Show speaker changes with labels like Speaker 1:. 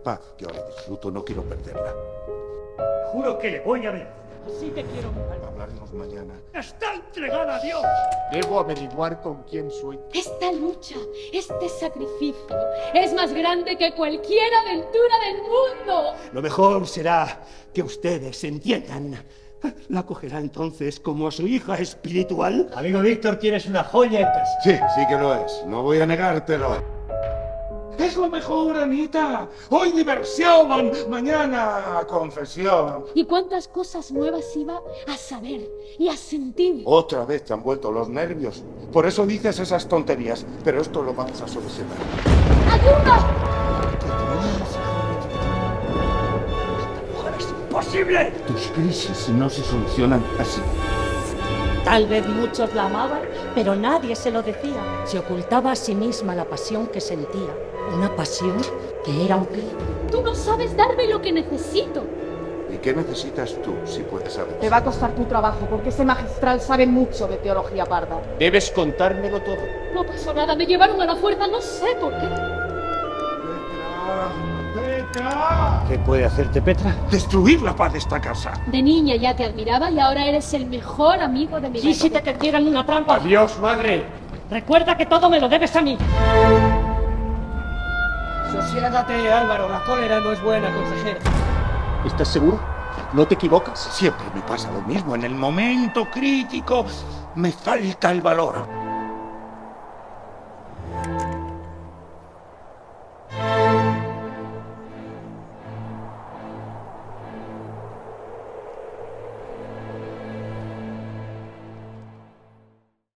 Speaker 1: paz que ahora disfruto, no quiero perderla.
Speaker 2: Juro que le voy a ver. Así te quiero, mi alma.
Speaker 1: Hablaremos mañana.
Speaker 2: Está entregada a Dios.
Speaker 1: Debo averiguar con quién soy.
Speaker 3: Esta lucha, este sacrificio, es más grande que cualquier aventura del mundo.
Speaker 2: Lo mejor será que ustedes entiendan. ¿La cogerá entonces como a su hija espiritual? Amigo Víctor, tienes una joya en casa.
Speaker 1: Sí, sí que lo es. No voy a negártelo. Es lo mejor, Anita. Hoy diversión, mañana confesión.
Speaker 3: ¿Y cuántas cosas nuevas iba a saber y a sentir?
Speaker 1: Otra vez te han vuelto los nervios. Por eso dices esas tonterías. Pero esto lo vamos a solucionar.
Speaker 3: ¡Ayuda!
Speaker 2: ¡Es imposible!
Speaker 1: Tus crisis no se solucionan así.
Speaker 4: Tal vez muchos la amaban, pero nadie se lo decía. Se ocultaba a sí misma la pasión que sentía. Una pasión que era un crimen.
Speaker 3: Tú no sabes darme lo que necesito.
Speaker 1: ¿Y qué necesitas tú, si puedes saber?
Speaker 5: Te va a costar tu trabajo, porque ese magistral sabe mucho de teología parda.
Speaker 2: Debes contármelo todo.
Speaker 3: No pasó nada, me llevaron a la fuerza, no sé por qué.
Speaker 1: ¡Petra!
Speaker 2: ¿Qué puede hacerte, Petra?
Speaker 1: Destruir la paz de esta casa.
Speaker 3: De niña ya te admiraba y ahora eres el mejor amigo de mi vida.
Speaker 4: Y si te tendieran una trampa,
Speaker 2: Adiós, madre.
Speaker 4: recuerda que todo me lo debes a mí.
Speaker 6: Sosiégate, Álvaro, la cólera no es buena consejera.
Speaker 2: ¿Estás seguro? ¿No te equivocas?
Speaker 1: Siempre me pasa lo mismo. En el momento crítico me falta el valor.